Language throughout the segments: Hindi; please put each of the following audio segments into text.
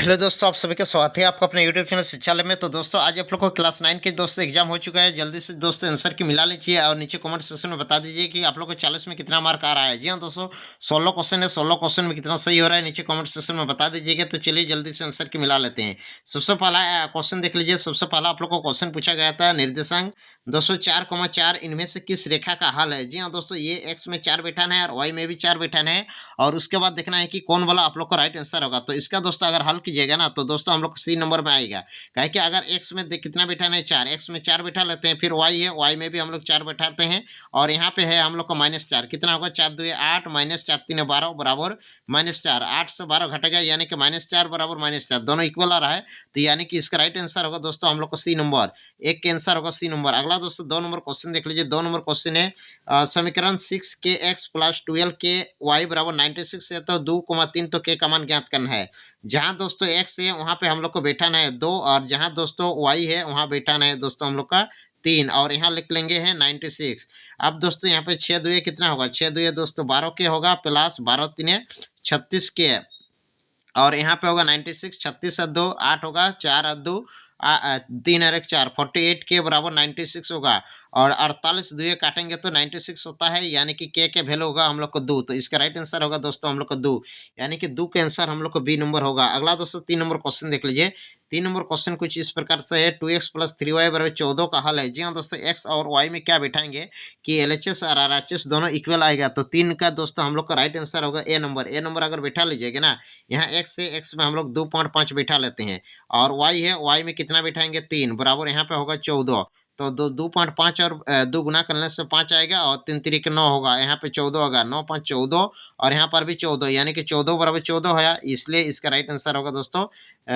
हेलो दोस्तों, आप सभी का स्वागत है आपका अपने यूट्यूब चैनल शिक्षालय में। तो दोस्तों आज आप लोग को क्लास 9 के दोस्तों एग्जाम हो चुका है। जल्दी से दोस्तों आंसर की मिला लीजिए और नीचे कमेंट सेक्शन में बता दीजिए कि आप लोग को 40 में कितना मार्क आ रहा है। जी हाँ दोस्तों, 16 क्वेश्चन है, 16 क्वेश्चन में कितना सही हो रहा है नीचे कमेंट सेक्शन में बता दीजिएगा। तो चलिए जल्दी से आंसर की मिला लेते हैं। सबसे पहला क्वेश्चन देख लीजिए। सबसे पहला आप लोग को क्वेश्चन पूछा गया था, निर्देशांक दोस्तों 4,4 इनमें से किस रेखा का हल है। जी हाँ दोस्तों, ये एक्स में 4 बैठाना है और वाई में भी 4 बैठाना है और उसके बाद देखना है कि कौन वाला आप लोग का राइट आंसर होगा। तो इसका दोस्तों अगर हल कीजिएगा ना तो दोस्तों हम लोग को सी नंबर में आएगा। काहे कि अगर एक्स में कितना बैठाना है 4, एक्स में 4 बैठा लेते हैं, फिर वाई है, वाई में भी हम लोग 4 बैठाते हैं और यहाँ पे है हम लोग का -4 कितना होगा, 4 2 8 -4 3 12 बराबर -4। 8 से 12 घटेगा यानी कि -4 बराबर -4 दोनों इक्वल आ रहा है। तो यानी कि इसका राइट आंसर होगा दोस्तों हम लोग को सी नंबर। एक के आंसर होगा सी नंबर। अगला दोस्तों 2 नंबर क्वेश्चन देख लीजिए। 2 नंबर क्वेश्चन है समीकरण 6kx + 12ky बराबर 96 है तो 2,3 तो k का मान ज्ञात करना है। जहां दोस्तों x है वहां पे हम लोग को बैठाना है 2 और जहां दोस्तों y है वहां बैठाना है दोस्तों हम लोग का 3 और यहाँ लिख लेंगे है 96। अब दोस्तों यहाँ पे 6 2 कितना होगा, 6 2 दोस्तों 12 के होगा प्लस 12 3 36 के और यहाँ पे होगा 96, 36 और 2 8 होगा, 4 और 2 3 और 1 4 48 के बराबर 96 होगा और 48 दुए काटेंगे तो 96 होता है यानी कि के वैल्यू होगा हम लोग को 2। तो इसका राइट आंसर होगा दोस्तों हम लोग को 2 यानी कि 2 के आंसर हम लोग को बी नंबर होगा। अगला दोस्तों 3 नंबर क्वेश्चन देख लीजिए। 3 नंबर क्वेश्चन कुछ इस प्रकार से है, 2x + 3y बराबर 14 का हल है। जी हाँ दोस्तों, x और y में क्या बैठाएंगे कि एलएचएस और आरएचएस दोनों इक्वल आएगा। तो 3 का दोस्तों हम लोग का राइट आंसर होगा ए नंबर। ए नंबर अगर बैठा लीजिएगा ना, यहाँ x से x में हम लोग 2.5 बैठा लेते हैं और y है, y में कितना बैठाएंगे 3 बराबर यहाँ पे होगा 14। तो 2.5 और 2 गुना करने से 5 आएगा और 3 3 9 होगा, यहाँ पे 14 होगा, 9 5 14 और यहाँ पर भी 14 यानी कि 14 बराबर 14 है, इसलिए इसका राइट आंसर होगा दोस्तों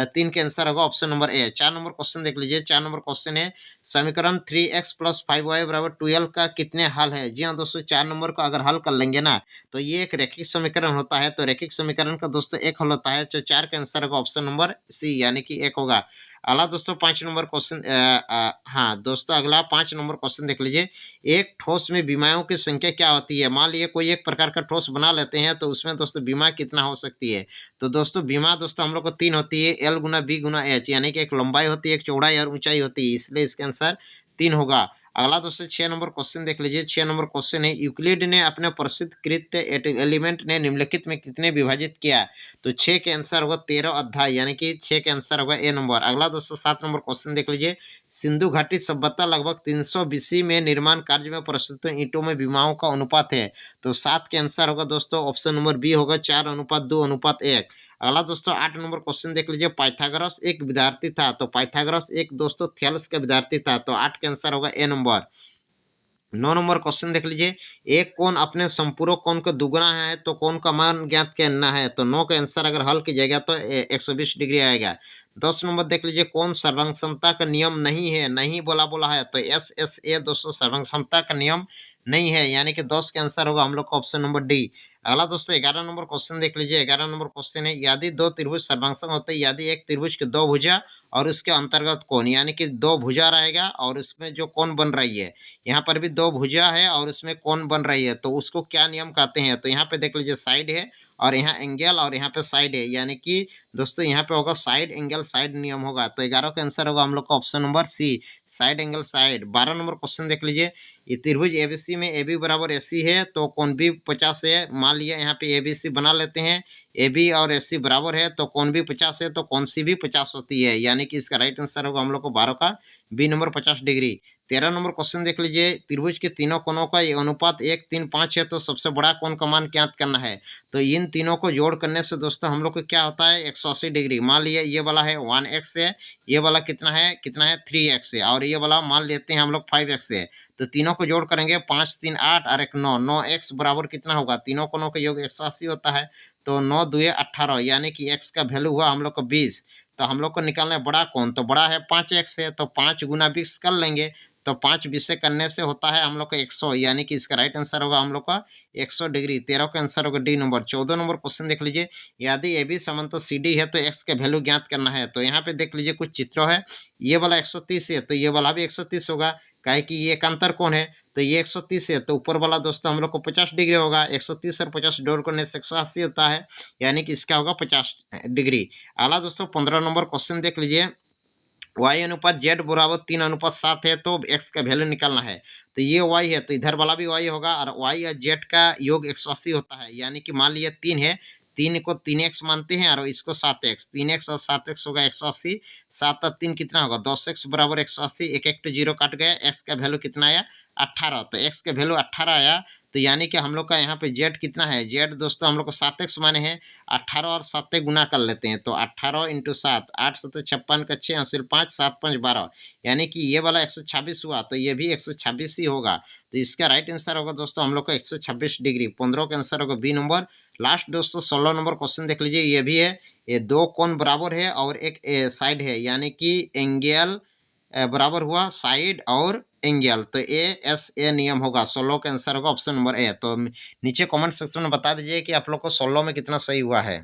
3 के आंसर होगा option number A. 4 number question देख लीजिए। 4 नंबर क्वेश्चन है समीकरण 3x + 5y बराबर 12 का कितने हल है। जी हाँ दोस्तों, 4 नंबर को अगर हल कर लेंगे ना तो ये एक रैखिक समीकरण होता है। तो रैखिक समीकरण का दोस्तों एक हल होता है, तो 4 का आंसर होगा ऑप्शन नंबर सी यानी कि 1 होगा। अगला दोस्तों 5 नंबर क्वेश्चन हाँ दोस्तों अगला 5 नंबर क्वेश्चन देख लीजिए। एक ठोस में विमाओं की संख्या क्या होती है। मान लीजिए कोई एक प्रकार का ठोस बना लेते हैं तो उसमें दोस्तों विमा कितना हो सकती है। तो दोस्तों विमा दोस्तों हम लोग को 3 होती है, एल गुना बी गुना एच यानी कि एक लंबाई होती है, एक चौड़ाई और ऊंचाई होती है, इसलिए इसका आंसर 3 होगा। अगला दोस्तों 6 नंबर क्वेश्चन देख लीजिए। 6 नंबर क्वेश्चन है यूक्लिड ने अपने प्रसिद्ध कृत एलिमेंट ने निम्नलिखित में कितने विभाजित किया। तो 6 के आंसर होगा 13 अध्याय यानी कि 6 के आंसर होगा ए नंबर। अगला दोस्तों 7 नंबर क्वेश्चन देख लीजिए। सिंधु घाटी सभ्यता लगभग 300 बीसी में निर्माण कार्य में प्रस्तुत ईंटों में विमाओं का अनुपात है। तो 7 के आंसर होगा दोस्तों ऑप्शन नंबर बी होगा 4:2:1। अगला दोस्तों 8 नंबर क्वेश्चन देख लीजिए। पाइथागोरस एक विद्यार्थी था, तो पाइथागोरस एक दोस्तों थेल्स का विद्यार्थी था, तो 8 का आंसर होगा ए नंबर। 9 नंबर क्वेश्चन देख लीजिए। एक कोण अपने संपूरक कोण का दुगुना है तो कोण का मान ज्ञात करना है। तो 9 का आंसर अगर हल कीजिएगा तो 120 डिग्री आएगा। 10 नंबर देख लीजिए। कौन सर्वांग समता का नियम नहीं है, नहीं बोला है, तो SSA दोस्तों सर्वांग समता का नियम नहीं है यानी कि 10 का आंसर होगा हम लोग का ऑप्शन नंबर डी। अगला दोस्तों 11 नंबर क्वेश्चन देख लीजिए। 11 नंबर क्वेश्चन है यदि दो त्रिभुज सर्वांग होते हैं, यदि एक त्रिभुज के दो भुजा और उसके अंतर्गत कोण यानी कि दो भुजा रहेगा और उसमें जो कोण बन रही है, यहाँ पर भी दो भुजा है और उसमें कोण बन रही है, तो उसको क्या नियम कहते हैं। तो यहाँ पे देख लीजिए साइड है और यहाँ एंगल और यहाँ पे साइड है यानी कि दोस्तों यहाँ पे होगा साइड एंगल साइड नियम होगा। तो 11 का आंसर होगा हम लोग का option number C side angle side. 12 number question देख लीजिए। ये त्रिभुज एबीसी में AB बराबर AC है तो कोण भी 50 है। मान लिया यहाँ पे ABC बना लेते हैं, AB और AC बराबर है तो कोण भी 50 है, तो कोण सी भी 50 होती है यानी कि इसका राइट आंसर होगा हम लोग को 12 का B number 50 degree. 13 number question देख लीजिए। त्रिभुज के तीनों कोणों का अनुपात 1 3 5 है तो सबसे बड़ा कोण का मान ज्ञात करना है। तो इन तीनों को जोड़ करने से दोस्तों हम लोग को क्या होता है 180 डिग्री। मान लिया ये वाला है 1x है, ये वाला कितना है 3x है और ये वाला मान लेते हैं हम लोग 5x है। तो तीनों को जोड़ करेंगे 5 3 8 और 1 9, 9x बराबर कितना होगा, तीनों कोणों का योग 180 होता है। तो 9 2 18 यानी कि x का वैल्यू हुआ हम लोग को 20। तो हम लोग को निकालना है बड़ा कोण, तो बड़ा है 5x है तो 5 गुना 20 कर लेंगे, तो 5 20 से करने से होता है हम लोग का 100 यानी कि इसका राइट आंसर होगा हम लोग का 100 डिग्री। 13 का आंसर होगा डी नंबर। 14 नंबर क्वेश्चन देख लीजिए। यदि ए बी समांतर सी डी है तो एक्स का वैल्यू ज्ञात करना है। तो यहाँ पे देख लीजिए कुछ चित्र है, ये वाला 130 है तो ये वाला भी 130 होगा, काहे कि ये एक अंतर कोण है। तो ये 130 है, तो ऊपर वाला दोस्तों हम लोग को 50 डिग्री होगा। 130 और 50 जोड़ करने से 180 होता है, यानी कि इसका होगा 50 डिग्री। अगला दोस्तों 15 नंबर क्वेश्चन देख लीजिए। y अनुपात z बराबर 3:7 है, तो x का वैल्यू निकालना है। तो ये y है, तो इधर वाला भी y होगा, और y और z का योग 180 होता है, यानी कि मान लिया 3 है, 3 को 3x मानते हैं और इसको 7x, 3x और 7x होगा 180, 7 और 3 कितना होगा 10x बराबर 180, एक एक तो जीरो काट गया, x का वैल्यू कितना आया 18, तो x का वैल्यू 18 आया। तो यानी कि हम लोग का यहाँ पे z कितना है, z दोस्तों हम लोग को 7x माने हैं, 18 और 7 गुना कर लेते हैं, तो 18 इंटू 7, 8 7 56 का 6 हासिल 5, 7 5 12, यानी कि ये वाला 126 हुआ, तो ये भी 126 ही होगा। तो इसका राइट आंसर होगा दोस्तों हम लोग का 126 डिग्री। 15 का आंसर होगा बी नंबर। लास्ट दोस्तों 16 नंबर क्वेश्चन देख लीजिए। ये भी है, ये दो कोण बराबर है और एक साइड है, यानी कि एंगल बराबर हुआ साइड और एंगल, तो ए एस ए नियम होगा। 16 का आंसर होगा ऑप्शन नंबर ए। तो नीचे कमेंट सेक्शन में बता दीजिए कि आप लोग को 16 में कितना सही हुआ है।